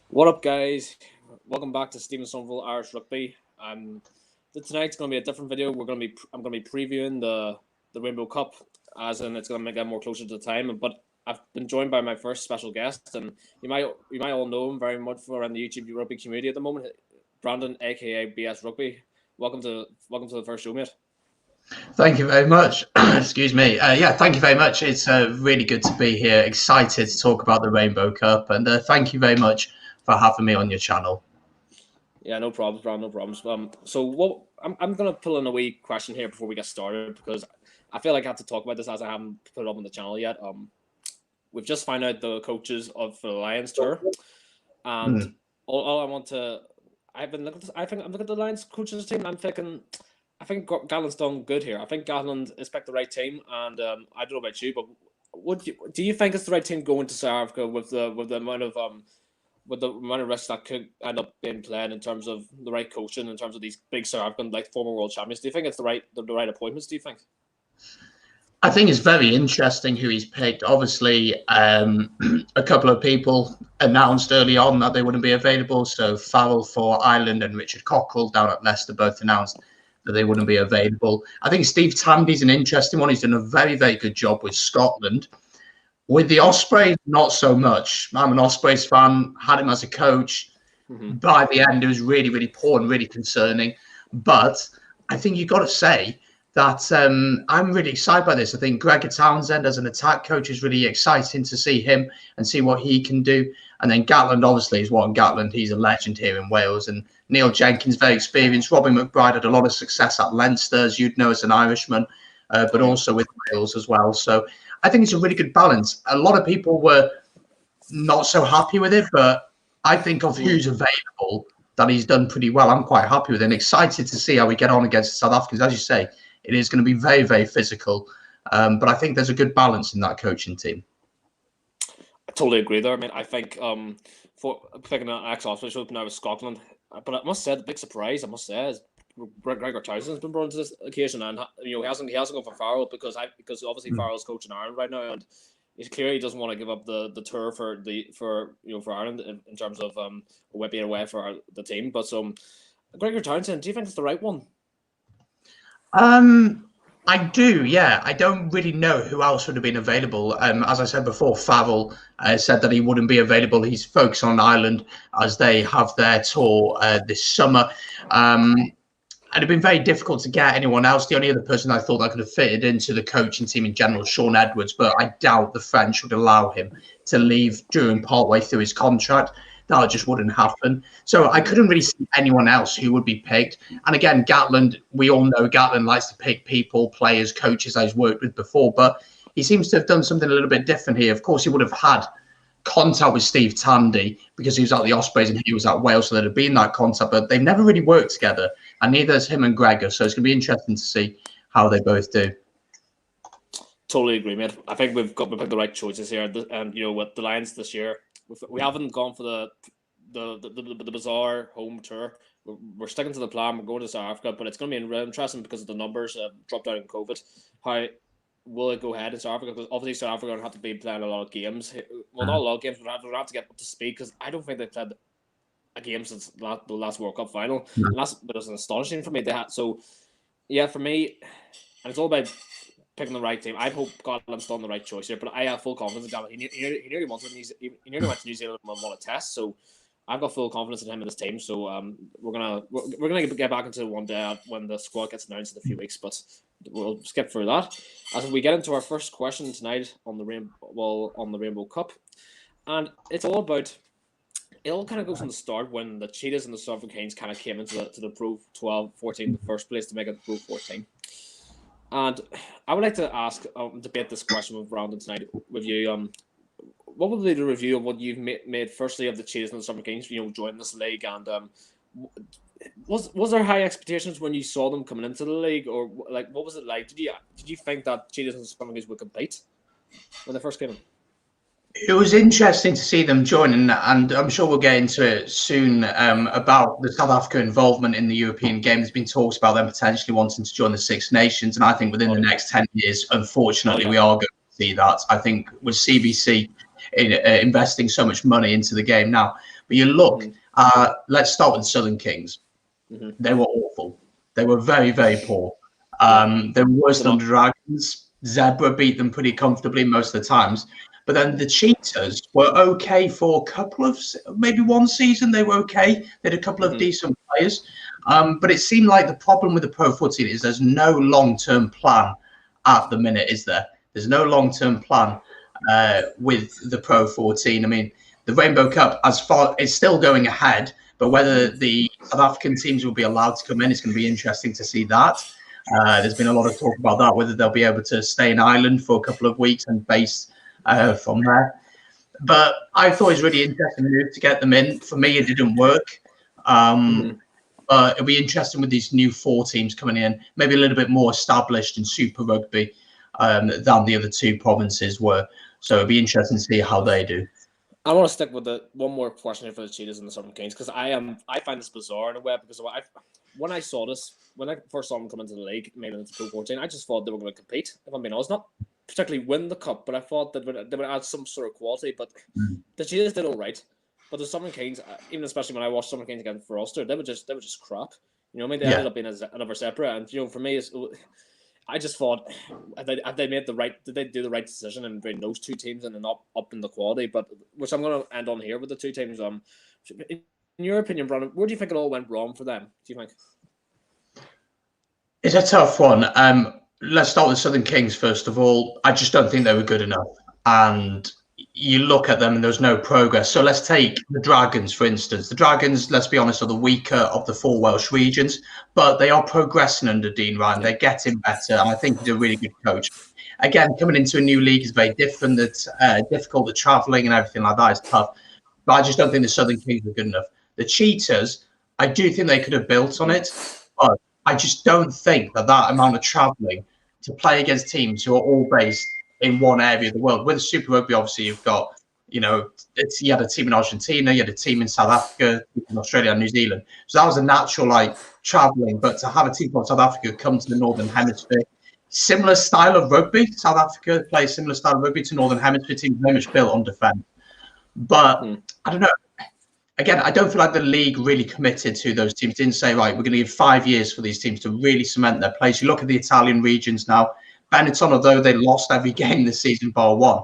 What up, guys? Welcome back to Stephen Somerville Irish Rugby. Tonight's going to be a different video. I'm going to be previewing the Rainbow Cup, as in it's going to get more closer to the time. But I've been joined by my first special guest, and you might all know him very much around the YouTube rugby community at the moment. Brandon, aka BS Rugby. Welcome to the first show, mate. Thank you very much. Excuse me. Thank you very much. It's really good to be here. Excited to talk about the Rainbow Cup, and thank you very much for having me on your channel. Yeah, no problems, Brandon. No problems. So I'm gonna pull in a wee question here before we get started, because I feel like I have to talk about this as I haven't put it up on the channel yet. We've just found out the coaches of the Lions tour, and all I want to. I'm looking at the Lions coaches team. And I think Gatland's done good here. I think Gatland has picked the right team, and I don't know about you, but do you think it's the right team going to South Africa with the amount of risks that could end up being played in terms of the right coaching, in terms of these big South African former world champions? Do you think it's the right appointments? Do you think? I think it's very interesting who he's picked. Obviously, a couple of people announced early on that they wouldn't be available. So Farrell for Ireland and Richard Cockle down at Leicester both announced that they wouldn't be available. I think Steve Tandy's an interesting one. He's done a very, very good job with Scotland. With the Ospreys, not so much. I'm an Ospreys fan, had him as a coach. By the end, it was really, really poor and really concerning. But I think you've got to say that I'm really excited by this. I think Gregor Townsend as an attack coach is really exciting to see him and see what he can do. And then Gatland, obviously, is Warren Gatland. He's a legend here in Wales. And Neil Jenkins, very experienced. Robbie McBride had a lot of success at Leinster, as you'd know, as an Irishman, but also with Wales as well. So I think it's a really good balance. A lot of people were not so happy with it, but I think of who's available that he's done pretty well. I'm quite happy with it and excited to see how we get on against the South Africans. As you say, it is going to be very, very physical. But I think there's a good balance in that coaching team. I totally agree there. I mean, I think for picking an ex-Ospreys now with Scotland, but I must say the big surprise, is Gregor Townsend's been brought to this occasion, and he hasn't gone for Farrell because obviously Farrell's coaching Ireland right now, and he's clear he doesn't want to give up the tour for Ireland in terms of being away for the team. But Gregor Townsend, do you think it's the right one? I do, yeah. I don't really know who else would have been available. As I said before, Farrell said that he wouldn't be available. He's focused on Ireland as they have their tour this summer. And it'd been very difficult to get anyone else. The only other person I thought that could have fitted into the coaching team in general is Sean Edwards, but I doubt the French would allow him to leave during partway through his contract. That just wouldn't happen. So I couldn't really see anyone else who would be picked. And again, Gatland, we all know Gatland likes to pick people, players, coaches that he's worked with before, but he seems to have done something a little bit different here. Of course, he would have had contact with Steve Tandy because he was at the Ospreys and he was at Wales, so there'd have been that contact, but they've never really worked together, and neither has him and Gregor. So it's going to be interesting to see how they both do. Totally agree, mate. I think we've picked the right choices here, and with the Lions this year, we haven't gone for the bizarre home tour. We're sticking to the plan. We're going to South Africa, but it's going to be interesting because of the numbers dropped out in COVID. How will it go ahead in South Africa? Because obviously South Africa are going to have to be playing a lot of games. Well, not a lot of games, but we'll have to get up to speed because I don't think they've played a game since the last World Cup final. And that was astonishing for me. For me, and it's all about picking the right team. I hope Scotland's done the right choice here, but I have full confidence in Ghana. He nearly wants it. He nearly went to New Zealand and won a test, so I've got full confidence in him and his team. So we're gonna get back into one day when the squad gets announced in a few weeks, but we'll skip through that as we get into our first question tonight on the Rainbow Cup, and it all kind of goes from the start when the Cheetahs and the South Africans kind of came into the Pro 12-14 in the first place to make it Pro 14. And I would like to debate this question with Brandon tonight with you. What would be the review of what you've made firstly of the Cheetahs and the South Africans, joining this league, and was there high expectations when you saw them coming into the league, or what was it like? Did you think that Cheetahs and the South Africans would compete when they first came in? It was interesting to see them join, and I'm sure we'll get into it soon about the South Africa involvement in the European game. There's been talks about them potentially wanting to join the Six Nations, and I think within the next 10 years, unfortunately, we are going to see that. I think with CBC investing so much money into the game now. But you look, let's start with the Southern Kings. They were awful. They were very, very poor. They were worse than the Dragons. Zebra beat them pretty comfortably most of the times. But then the Cheetahs were okay for a couple of, maybe one season, they were okay. They had a couple of decent players. But it seemed like the problem with the Pro 14 is there's no long-term plan at the minute, is there? There's no long-term plan with the Pro 14. I mean, the Rainbow Cup, as far, it's still going ahead, but whether the South African teams will be allowed to come in, it's going to be interesting to see that. There's been a lot of talk about that, whether they'll be able to stay in Ireland for a couple of weeks and base from there. But I thought it was really interesting move to get them in. For me, it didn't work. But it'll be interesting with these new 4 teams coming in, maybe a little bit more established in Super Rugby than the other 2 provinces were. So it'll be interesting to see how they do. I want to stick with one more question here for the Cheetahs and the Southern Kings, because I find this bizarre in a way, because when I first saw them come into the league, maybe into Pro 14, I just thought they were going to compete, if I'm being honest. Not particularly win the cup, but I thought they would add some sort of quality. But the Cheetahs did all right. But the Southern Kings, even especially when I watched Southern Kings against for Ulster, they were just crap. You know, I mean, they ended up being another separate. And you know, for me, I just thought did they do the right decision in bringing those 2 teams and not up in the quality? But which I'm going to end on here with the 2 teams. In your opinion, Brandon, where do you think it all went wrong for them? Do you think? It's a tough one. Let's start with Southern Kings first of all. I just don't think they were good enough, and you look at them and there's no progress. So let's take the Dragons, for instance. The Dragons, let's be honest, are the weaker of the 4 Welsh regions, but they are progressing under Dean Ryan. They're getting better, and I think he's a really good coach. Again, coming into a new league is very different. It's difficult. The travelling and everything like that is tough. But I just don't think the Southern Kings are good enough. The Cheetahs, I do think they could have built on it, but I just don't think that amount of travelling to play against teams who are all based in one area of the world. With Super Rugby, obviously, you've got, you had a team in Argentina, you had a team in South Africa, in Australia and New Zealand. So that was a natural, travelling. But to have a team from South Africa come to the Northern Hemisphere, similar style of rugby. South Africa plays similar style of rugby to Northern Hemisphere teams, very much built on defence. But I don't know. Again, I don't feel like the league really committed to those teams. Didn't say, right, we're going to give 5 years for these teams to really cement their place. You look at the Italian regions now. Benetton, although they lost every game this season bar 1,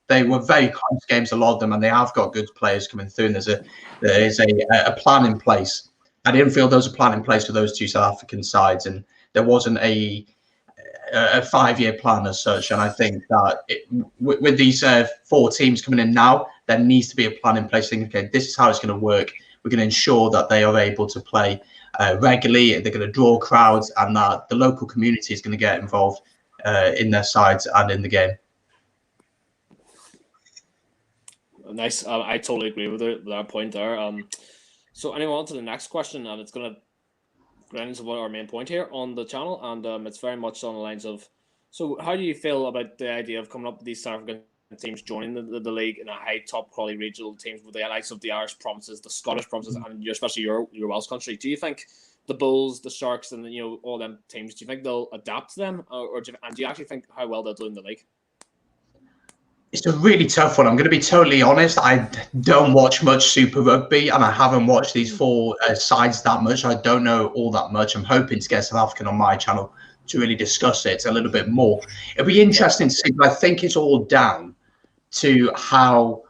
they were very close games, a lot of them, and they have got good players coming through. And there is a plan in place. I didn't feel there was a plan in place for those 2 South African sides, and there wasn't a 5-year plan as such. And I think that with these 4 teams coming in now, there needs to be a plan in place. Thinking, okay, this is how it's going to work. We're going to ensure that they are able to play regularly. They're going to draw crowds, and that the local community is going to get involved in their sides and in the game. Nice. I totally agree with that point there. So anyway, on to the next question, and it's going to get into our main point here on the channel, and it's very much on the lines of, so how do you feel about the idea of coming up with these South African teams joining the league in a high top quality regional teams with the likes of the Irish provinces, the Scottish provinces, and especially your Welsh country? Do you think the Bulls, the Sharks, and all them teams, do you think they'll adapt to them, or do you actually think how well they'll do in the league? It's a really tough one. I'm going to be totally honest. I don't watch much Super Rugby, and I haven't watched these 4 sides that much. I don't know all that much. I'm hoping to get South African on my channel to really discuss it a little bit more. It'll be interesting to see, but I think it's all down to how,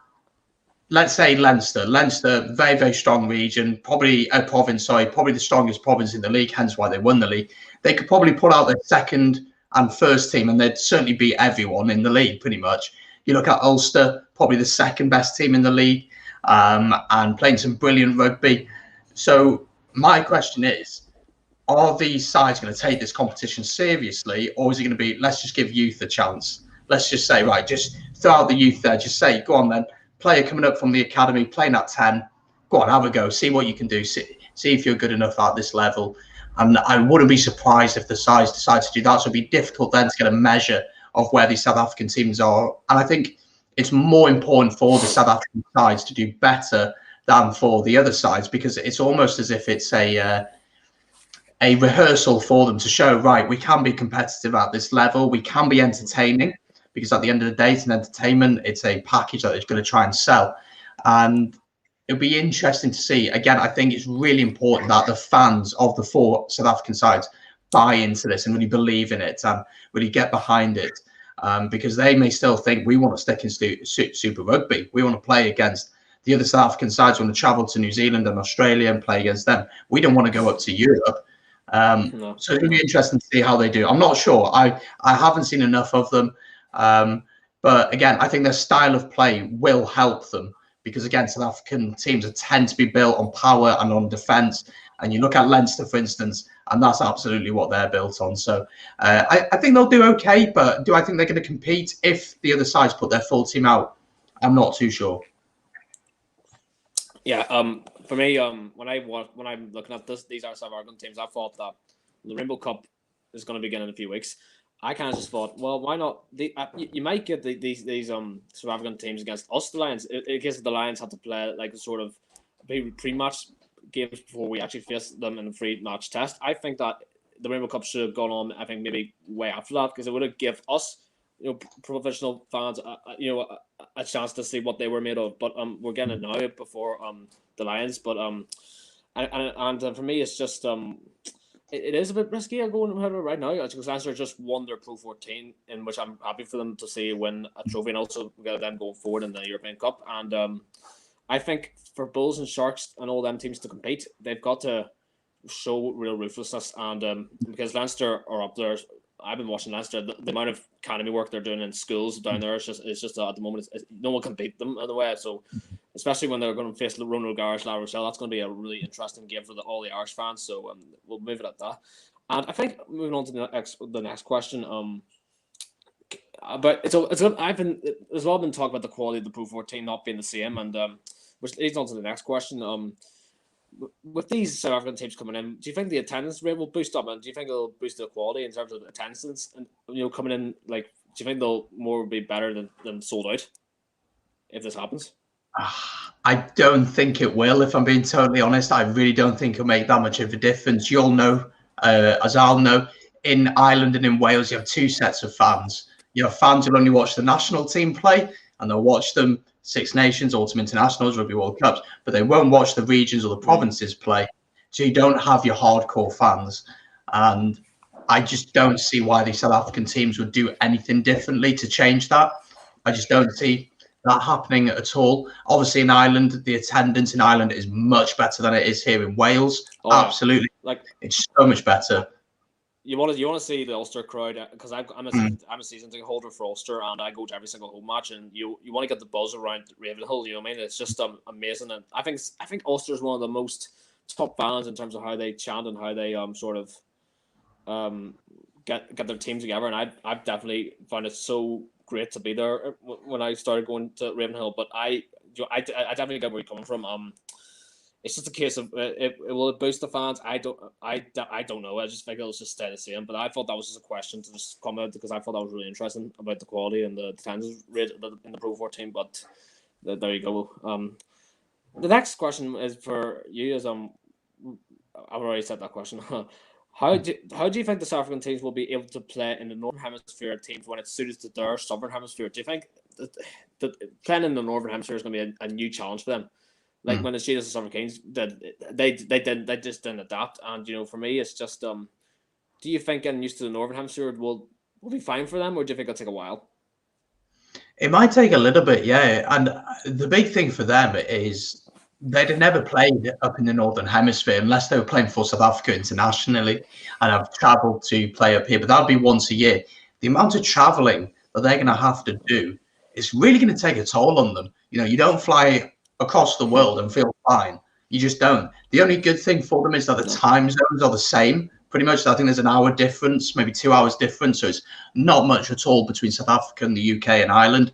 let's say Leinster, very, very strong region, probably a province, probably the strongest province in the league, hence why they won the league. They could probably put out their second and first team, and they'd certainly beat everyone in the league, pretty much. You look at Ulster, probably the second best team in the league, and playing some brilliant rugby. So my question is, are these sides going to take this competition seriously, or is it going to be, let's just give youth a chance? Let's just say, right, just throw out the youth there. Just say, go on then, player coming up from the academy, playing at 10, go on, have a go, see what you can do, see if you're good enough at this level. And I wouldn't be surprised if the sides decide to do that. So it'd be difficult then to get a measure of where these South African teams are. And I think it's more important for the South African sides to do better than for the other sides, because it's almost as if it's a rehearsal for them to show, right, we can be competitive at this level, we can be entertaining, because at the end of the day, it's an entertainment, it's a package that they're going to try and sell. And it'll be interesting to see. Again, I think it's really important that the fans of the 4 South African sides buy into this and really believe in it and really get behind it, because they may still think we want to stick in Super Rugby. We want to play against the other South African sides. We want to travel to New Zealand and Australia and play against them. We don't want to go up to Europe. So it'll be interesting to see how they do. I'm not sure. I haven't seen enough of them. But again, I think their style of play will help them, because again, South African teams tend to be built on power and on defence. And you look at Leinster, for instance, and that's absolutely what they're built on. So I think they'll do okay, but do I think they're going to compete if the other sides put their full team out? I'm not too sure. Yeah, for me, when I'm looking at these are South African teams, I thought that the Rainbow Cup is going to begin in a few weeks. I kind of just thought, well, why not? You might get these South African teams against us, the Lions, in case the Lions have to play like a sort of pre-match games before we actually face them in a free-match test. I think that the Rainbow Cup should have gone on, I think, maybe way after that, because it would have given us, professional fans, a chance to see what they were made of. But we're getting it now before the Lions. But and for me, it's just it is a bit risky going right now, because Leinster just won their Pro 14, in which I'm happy for them to see win a trophy, and also get them going forward in the European Cup. And I think for Bulls and Sharks and all them teams to compete, they've got to show real ruthlessness. And because Leinster are up there, I've been watching Leinster. The amount of academy work they're doing in schools down there is just at the moment, no one can beat them in a way. So especially when they're going to face Ronald Garage, La Rochelle, that's going to be a really interesting game for all the Irish fans. So we'll move it at that. And I think moving on to the next question. But there's a lot been talk about the quality of the Pro 14 not being the same, and which leads on to the next question. With these South African teams coming in, do you think the attendance rate will boost up, and do you think it'll boost the quality in terms of attendance? And coming in, like, do you think they'll more be better than sold out if this happens? I don't think it will, if I'm being totally honest. I really don't think it'll make that much of a difference. You'll know, as I'll know, in Ireland and in Wales, you have 2 sets of fans. You have fans who'll only watch the national team play, and they'll watch them Six Nations, Autumn Internationals, Rugby World Cups, but they won't watch the regions or the provinces play. So you don't have your hardcore fans. And I just don't see why the South African teams would do anything differently to change that. I just don't see that happening at all. Obviously, in Ireland, the attendance in Ireland is much better than it is here in Wales. Oh, absolutely. Like, it's so much better. You want to see the Ulster crowd, because I'm a season ticket holder for Ulster, and I go to every single home match, and you want to get the buzz around Ravenhill. You know what I mean? It's just amazing, and I think Ulster is one of the most top fans in terms of how they chant and how they sort of get their team together. And I've definitely found it so great to be there when I started going to Ravenhill. But I definitely get where you're coming from. It's just a case of will it boost the fans? I don't know. I just think it'll just stay the same. But I thought that was just a question to just come out, because I thought that was really interesting about the quality and the attendance rate in the Pro 14. But there you go. The next question is for you. I've already said that question. How do you think the South African teams will be able to play in the Northern Hemisphere teams when it's suited to their Southern Hemisphere? Do you think that playing in the Northern Hemisphere is going to be a new challenge for them? Like when it's treated as Southern Kings, they just didn't adapt. And for me, it's just do you think getting used to the Northern Hemisphere will be fine for them, or do you think it'll take a while? It might take a little bit, yeah. And the big thing for them is they'd have never played up in the Northern Hemisphere unless they were playing for South Africa internationally and have travelled to play up here. But that would be once a year. The amount of travelling that they're going to have to do is really going to take a toll on them. You don't fly across the world and feel fine. You just don't. The only good thing for them is that the time zones are the same. Pretty much, I think there's an hour difference, maybe 2 hours difference. So it's not much at all between South Africa and the UK and Ireland.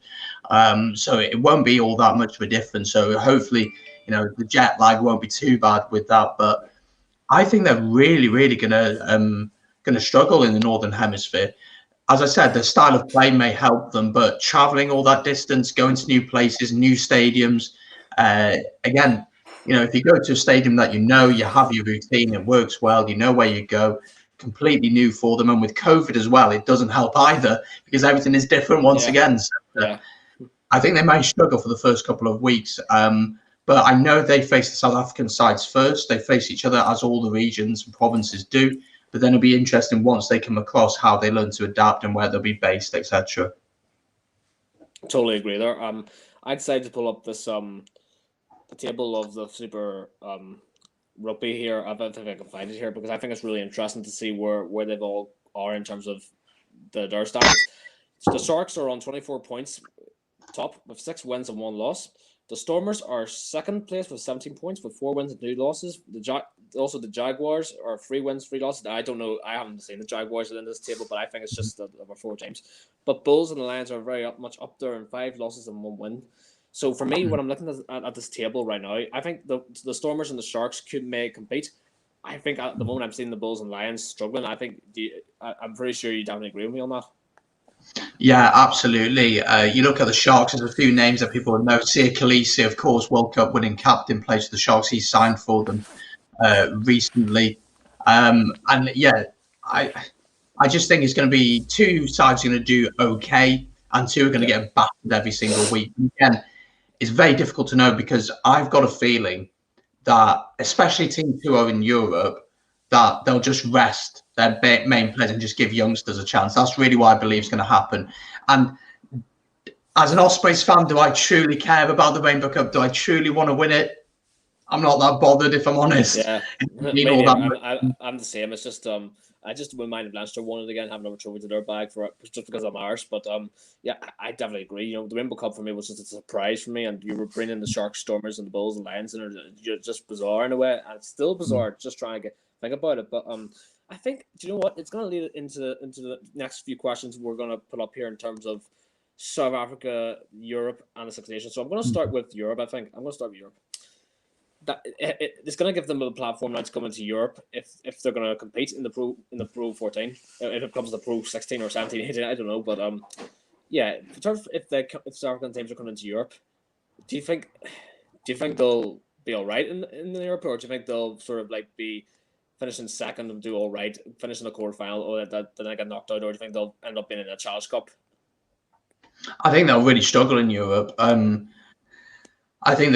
So it won't be all that much of a difference. So hopefully, the jet lag won't be too bad with that. But I think they're really, really gonna struggle in the Northern Hemisphere. As I said, the style of play may help them, but traveling all that distance, going to new places, new stadiums. Again, if you go to a stadium that you have your routine, it works well, you know where you go, completely new for them. And with COVID as well, it doesn't help either, because everything is different once again. So, I think they may struggle for the first couple of weeks. But I know they face the South African sides first. They face each other as all the regions and provinces do. But then it'll be interesting once they come across how they learn to adapt and where they'll be based, etc. Totally agree there. I decided to pull up this the table of the Super Rugby here. I don't think I can find it here because I think it's really interesting to see where they've all are in terms of their standings. The Sharks are on 24 points, top with 6 wins and 1 loss. The Stormers are second place with 17 points with 4 wins and 2 losses. Also the Jaguars are 3 wins, 3 losses. I don't know. I haven't seen the Jaguars in this table, but I think it's just over 4 teams. But Bulls and the Lions are very much up there in 5 losses and 1 win. So for me, when I'm looking at this table right now, I think the Stormers and the Sharks may compete. I think at the moment I'm seeing the Bulls and Lions struggling. I'm pretty sure you definitely agree with me on that. Yeah, absolutely. You look at the Sharks, there's a few names that people would know. Sia Khaleesi, of course, World Cup winning captain, plays for the Sharks. He signed for them recently. And yeah, I just think it's going to be 2 sides going to do okay, and 2 are going to get battered every single week. Again, it's very difficult to know because I've got a feeling that, especially teams who are in Europe, that they'll just rest their main players and just give youngsters a chance. That's really what I believe is going to happen. And as an Ospreys fan, do I truly care about the Rainbow Cup? Do I truly want to win it? I'm not that bothered, if I'm honest. Yeah, maybe I'm the same. It's just I just wouldn't mind if Leinster won it again, have another trophy to their bag for it, just because I'm Irish. But yeah, I definitely agree. You know, the Rainbow Cup for me was just a surprise for me, and you were bringing the Sharks, Stormers, and the Bulls and Lions, and it's just bizarre in a way, and it's still bizarre just trying to think about it. But I think, do you know what? It's going to lead into the next few questions we're going to put up here in terms of South Africa, Europe, and the Six Nations. So I'm going to start with Europe. I think I'm going to start with Europe. It's going to give them a platform now to come into Europe if they're going to compete in the Pro 14, if it comes to Pro 16 or 17, 18, I don't know, but yeah, in terms of if South African teams are coming into Europe, do you think they'll be all right in Europe, or do you think they'll sort of like be finishing second and do all right, finishing the quarterfinal, or then they get knocked out, or do you think they'll end up being in a Challenge Cup? I think they'll really struggle in Europe. I think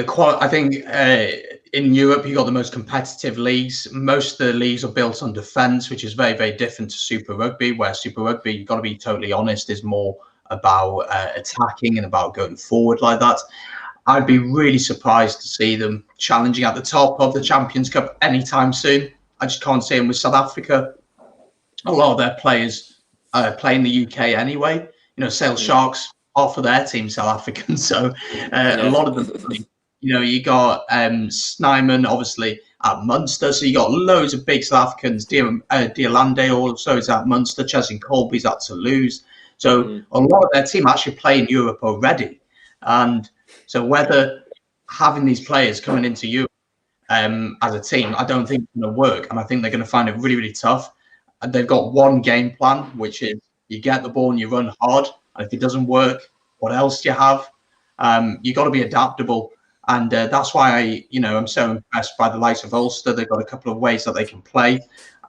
in Europe you got the most competitive leagues. Most of the leagues are built on defence, which is very, very different to Super Rugby. Where Super Rugby, you've got to be totally honest, is more about attacking and about going forward like that. I'd be really surprised to see them challenging at the top of the Champions Cup anytime soon. I just can't see them with South Africa. A lot of their players play in the UK anyway. You know, Sale Sharks, half of their team South African, so a lot of them. You know, you got Snyman obviously at Munster, so you got loads of big South Africans. Diolande also is at Munster. Cheslin Colby's at Toulouse. So a lot of their team actually play in Europe already, and so whether having these players coming into Europe as a team, I don't think it's going to work, and I think they're going to find it really, really tough. And they've got one game plan, which is you get the ball and you run hard. And if it doesn't work, what else do you have? You got to be adaptable. And that's why I'm so impressed by the likes of Ulster. They've got a couple of ways that they can play,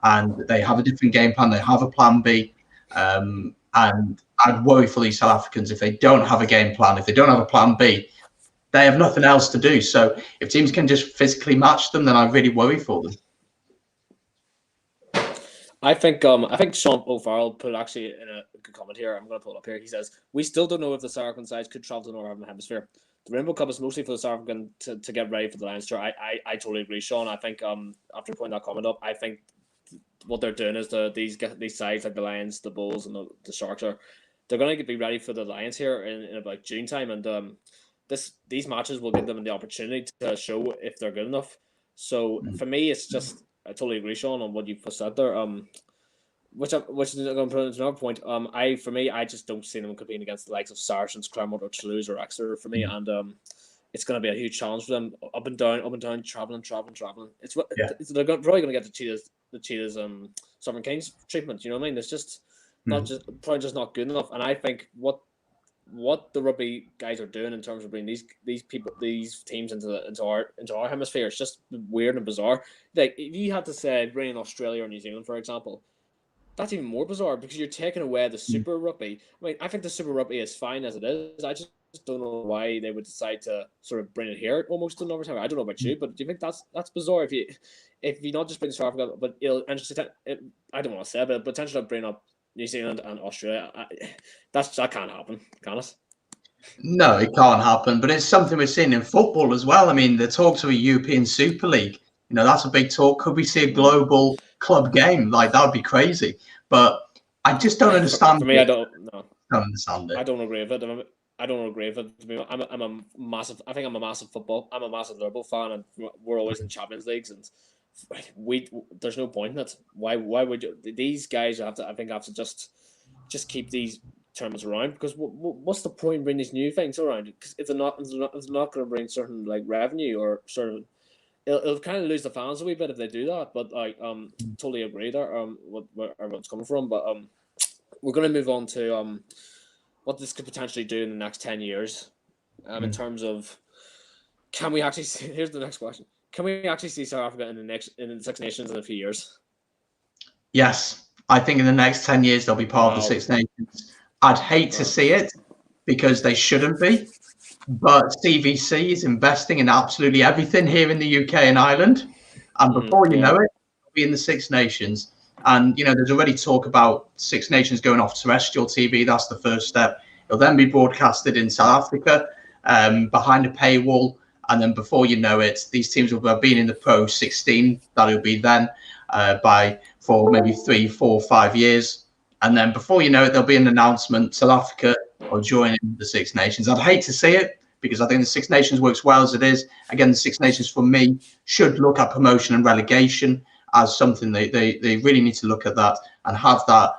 and they have a different game plan. They have a plan B. And I'd worry for these South Africans if they don't have a game plan, if they don't have a plan B. They have nothing else to do. So if teams can just physically match them, then I really worry for them. I think Sean O'Farrell put actually in a good comment here. I'm going to pull it up here. He says, "We still don't know if the South African sides could travel to the Northern Hemisphere. The Rainbow Cup is mostly for the South African to get ready for the Leinster." I totally agree, Sean. I think after putting that comment up, I think what they're doing is these sides like the Lions, the Bulls, and the Sharks they're going to be ready for the Lions here in about June time, and these matches will give them the opportunity to show if they're good enough. So for me, it's just. I totally agree, Sean, on what you've said there. Which is going to put into another point. I just don't see them competing against the likes of Saracens, Clermont, or Toulouse, or Exeter for me, and it's going to be a huge challenge for them. Up and down, traveling. They're probably going to get the Cheetahs, Sovereign Kings treatment. You know what I mean? It's just probably just not good enough. And I think what the rugby guys are doing in terms of bringing these teams into our hemisphere, it's just weird and bizarre. Like if you had to say bring in Australia or New Zealand, for example, that's even more bizarre because you're taking away the Super Rugby. I mean, I think the Super Rugby is fine as it is. I just don't know why they would decide to sort of bring it here almost in overtime. I don't know about you, but do you think that's bizarre if you not just bring South Africa, but I don't want to say it, but potentially bring up New Zealand and Australia? That can't happen, can it? No, it can't happen. But it's something we're seeing in football as well. I mean, the talks of a European Super League. That's a big talk. Could we see a global club game? Like, that would be crazy. But I just don't understand For me, it. I don't know. Don't understand it. I don't agree with it. I don't agree with it. I'm a massive. I think I'm a massive football. I'm a massive Liverpool fan, and we're always in Champions Leagues, and there's no point in it. Why would you? These guys have to just keep these tournaments around, because what's the point in bringing these new things around? Because if it's not going to bring certain like revenue or sort of. It'll kind of lose the fans a wee bit if they do that, but I totally agree there. Where everyone's coming from, but we're going to move on to what this could potentially do in the next 10 years, in terms of, can we actually see? Here's the next question: can we actually see South Africa in the Six Nations in a few years? Yes, I think in the next 10 years they'll be part of the Six Nations. I'd hate to see it because they shouldn't be. But CVC is investing in absolutely everything here in the UK and Ireland. And before you know it, it'll be in the Six Nations. And, there's already talk about Six Nations going off terrestrial TV. That's the first step. It'll then be broadcasted in South Africa behind a paywall. And then before you know it, these teams will have been in the Pro 16. That'll be then for maybe 3, 4, 5 years. And then before you know it, there'll be an announcement, South Africa are joining the Six Nations. I'd hate to see it, because I think the Six Nations works well as it is. Again, the Six Nations for me should look at promotion and relegation as something they really need to look at that and have that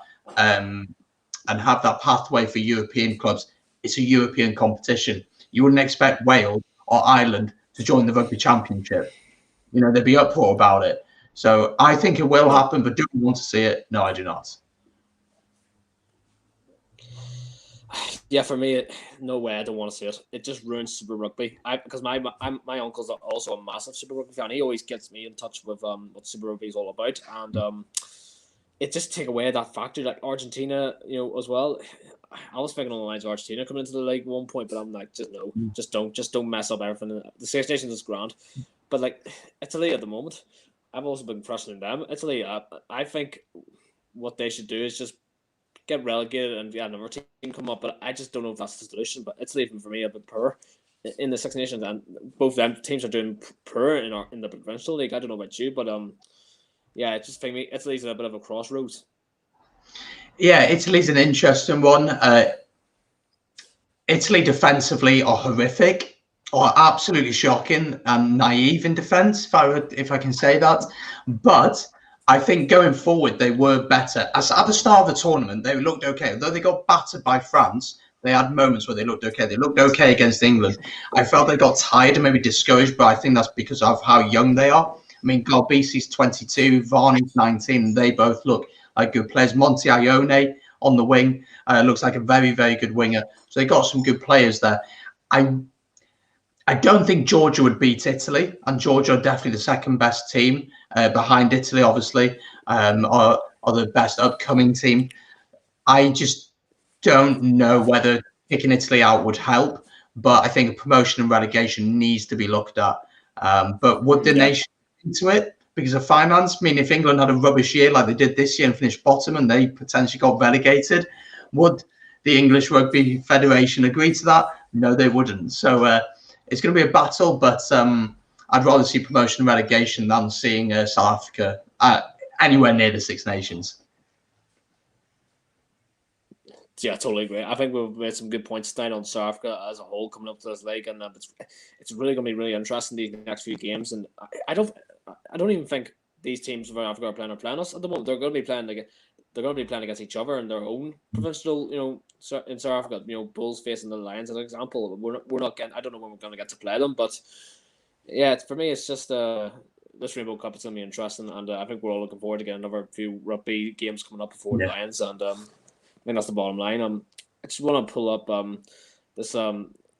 pathway for European clubs. It's a European competition. You wouldn't expect Wales or Ireland to join the Rugby Championship. There'd be uproar about it. So I think it will happen, but do we want to see it? No, I do not. Yeah, for me, no way. I don't want to see it. It just ruins Super Rugby. Because my uncle's also a massive Super Rugby fan. He always gets me in touch with what Super Rugby is all about, and it just take away that factor. Like Argentina, as well. I was thinking on the lines of Argentina coming into the league at one point, but I'm like, just don't mess up everything. The Six Nations is grand, but like Italy at the moment, I've also been questioning them. Italy, I think what they should do is just get relegated and another team come up, but I just don't know if that's the solution. But Italy, for me, a bit poor in the Six Nations, and both them teams are doing poor in the provincial league. I don't know about you, but yeah, I just think Italy's at a bit of a crossroads. Yeah, Italy's an interesting one. Italy defensively are horrific, or absolutely shocking and naive in defence, if I can say that. But I think going forward, they were better. At the start of the tournament, they looked okay. Although they got battered by France, they had moments where they looked okay. They looked okay against England. I felt they got tired and maybe discouraged, but I think that's because of how young they are. I mean, Galbisi's 22, Varney's 19, and they both look like good players. Monty Ione on the wing looks like a very, very good winger. So they got some good players there. I don't think Georgia would beat Italy, and Georgia are definitely the second best team behind Italy, obviously, are the best upcoming team. I just don't know whether kicking Italy out would help, but I think promotion and relegation needs to be looked at. But would the nation into it because of finance? I mean, if England had a rubbish year like they did this year and finished bottom and they potentially got relegated, would the English Rugby Federation agree to that? No, they wouldn't. So it's going to be a battle, but I'd rather see promotion and relegation than seeing South Africa anywhere near the Six Nations. Yeah, I totally agree. I think we've made some good points tonight on South Africa as a whole coming up to this league, and it's really going to be really interesting these next few games. And I don't even think these teams from Africa are playing us at the moment. They're going to be playing against each other in their own provincial, in South Africa. Bulls facing the Lions as an example. We're not getting. I don't know when we're going to get to play them, but yeah, for me, it's just this Rainbow Cup is going to be interesting, and I think we're all looking forward to getting another few rugby games coming up before the Lions, and I think that's the bottom line. I just want to pull up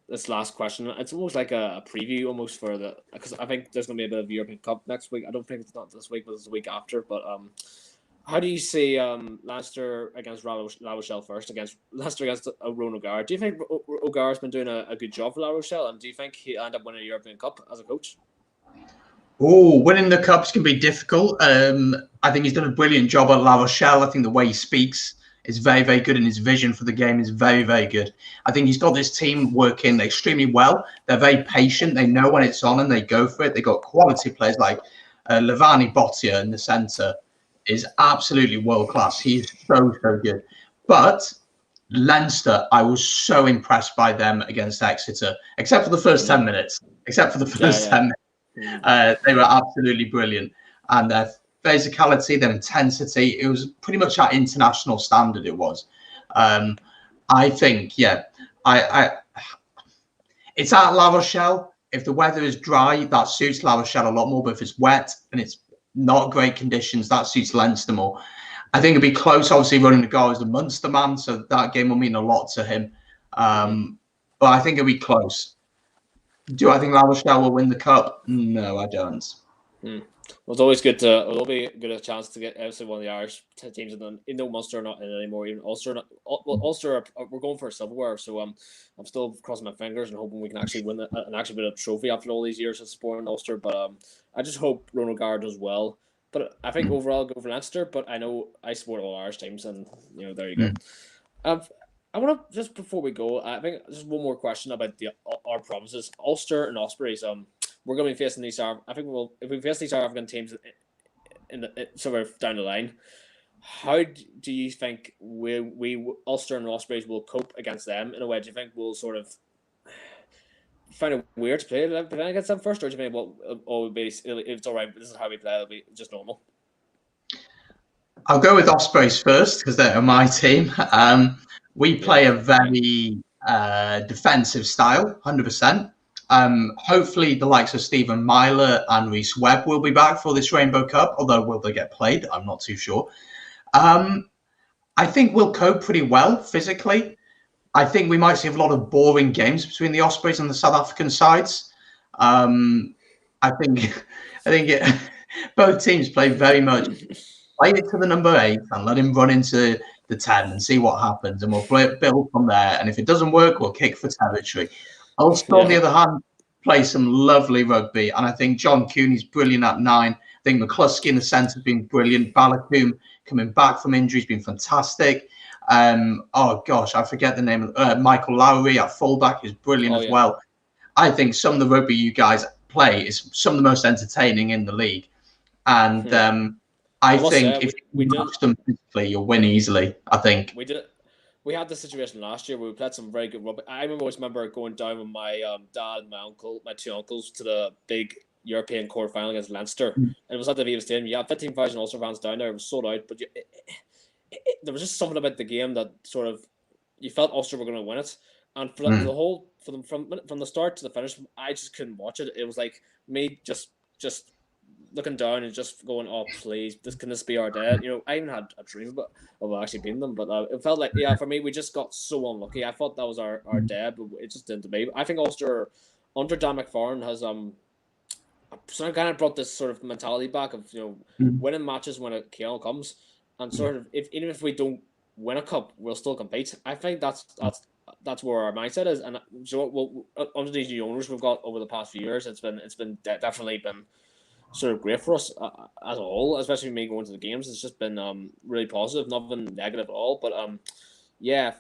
this last question. It's almost like a preview, almost because I think there's going to be a bit of European Cup next week. I don't think it's not this week, but it's the week after. But How do you see Leinster against La Rochelle first, against Leinster against Ron O'Gara? Do you think O'Gara's been doing a good job for La Rochelle, and do you think he'll end up winning a European Cup as a coach? Oh, winning the cups can be difficult. I think he's done a brilliant job at La Rochelle. I think the way he speaks is very, very good, and his vision for the game is very, very good. I think he's got this team working extremely well. They're very patient. They know when it's on and they go for it. They've got quality players like Levani Bottia in the centre is absolutely world class. He's so, so good. But Leinster, I was so impressed by them against Exeter, except for the first 10 minutes. Except for the first 10 minutes. They were absolutely brilliant, and their physicality, their intensity, it was pretty much at international standard. It was. I think, it's at La Rochelle. If the weather is dry, that suits La Rochelle a lot more. But if it's wet and it's not great conditions, that suits Leinster more. I think it'd be close. Obviously, running the goal is the Munster man, so that game will mean a lot to him. But I think it'll be close. Do I think La Rochelle will win the cup? No, I don't. Well, it's always good to. It'll be a chance to get obviously one of the Irish teams in no Munster are not in anymore. Even Ulster, Ulster we're going for a silverware, so I'm still crossing my fingers and hoping we can actually win and actually win a trophy after all these years of supporting Ulster. But I just hope Ronald Gar does well. But I think overall I'll go for Leinster. But I know I support all Irish teams, and there you go. I want to just before we go, I think just one more question about our provinces, Ulster and Ospreys. We're going to be facing these. I think if we face these South African teams in the somewhere down the line, how do you think we Ulster and Ospreys will cope against them in a way? Do you think we'll sort of find it weird to play against them first, or do you think if it's all right, this is how we play, it'll be just normal? I'll go with Ospreys first because they're my team. We play a very defensive style, 100%. Hopefully, the likes of Stephen Myler and Rhys Webb will be back for this Rainbow Cup, although will they get played? I'm not too sure. I think we'll cope pretty well physically. I think we might see a lot of boring games between the Ospreys and the South African sides. I think both teams play very much. Play it to the number 8 and let him run into the 10 and see what happens, and we'll build from there. And if it doesn't work, we'll kick for territory. Ulster, on the other hand, play some lovely rugby, and I think John Cooney's brilliant at 9. I think McCluskey in the centre has been brilliant. Balakoom coming back from injury has been fantastic. Oh gosh, I forget the name of Michael Lowry at fullback is brilliant as well. I think some of the rugby you guys play is some of the most entertaining in the league, and I think if you match them physically, you'll win easily. I think we did. We had this situation last year where we played some very good rugby. I always remember going down with my dad and my two uncles to the big European quarter final against Leinster, and it was at the Viva Stadium. You had 15,000 Ulster fans down there. It was sold out, but there was just something about the game that sort of you felt Ulster were going to win it, and for the whole from the start to the finish, I just couldn't watch it. It was like me just looking down and just going, oh please, can this be our day? I even had a dream of actually beating them, but it felt like for me we just got so unlucky. I thought that was our day, but it just didn't to me. I think Ulster under Dan McFarlane has sort of kind of brought this sort of mentality back of winning matches when a KL comes, and sort of even if we don't win a cup, we'll still compete. I think that's where our mindset is, and under these new owners we've got over the past few years, it's been definitely been sort of great for us as a whole, especially me going to the games. It's just been really positive, nothing negative at all. But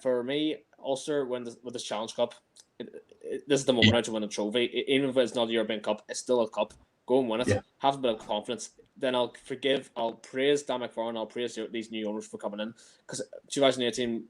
for me, Ulster with this Challenge Cup, this is the moment to win a trophy. Even if it's not a European Cup, it's still a cup. Go and win it. Have a bit of confidence. Then I'll praise Dan McFarlane. I'll praise these new owners for coming in, because 2018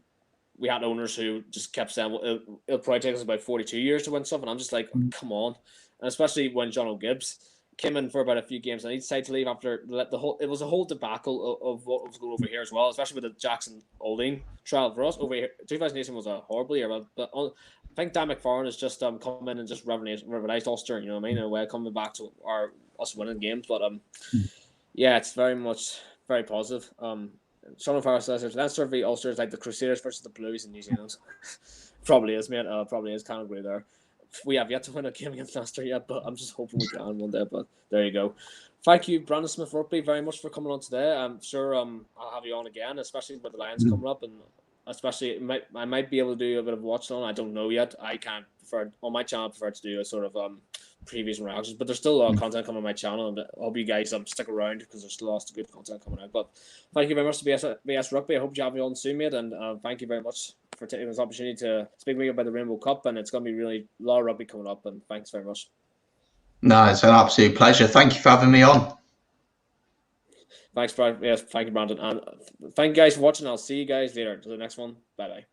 we had owners who just kept saying, well, it'll probably take us about 42 years to win stuff, and I'm just like, come on. And especially when John O'Gibbs came in for about a few games and he decided to leave after it was a whole debacle of what was going over here as well, especially with the Jackson Olding trial. For us over here, 2018 was a horrible year, but I think Dan McFarlane has just come in and just revolutionized Ulster, in a way, coming back to us winning games. But it's very much very positive. Sean O'Farrell says Leinster v Ulster is like the Crusaders versus the Blues in New Zealand. Probably is, mate. Probably is. Can't agree there. We have yet to win a game against Leinster yet, but I'm just hoping we can one day. But there you go. Thank you, Brandon Smith Rugby, very much for coming on today. I'm sure I'll have you on again, especially with the Lions coming up, and especially I might be able to do a bit of watching on. I don't know yet. I can't prefer on my channel. I prefer to do a sort of previous reactions, but there's still a lot of content coming on my channel, and I hope you guys stick around because there's still lots of good content coming out. But thank you very much to BS Rugby. I hope you have me on soon, mate, and thank you very much for taking this opportunity to speak with me about the Rainbow Cup, and it's going to be really a lot of rugby coming up, and thanks very much. No, it's an absolute pleasure. Thank you for having me on. Thanks, Brad. Yes, thank you, Brandon. And thank you guys for watching. I'll see you guys later. To the next one. Bye bye.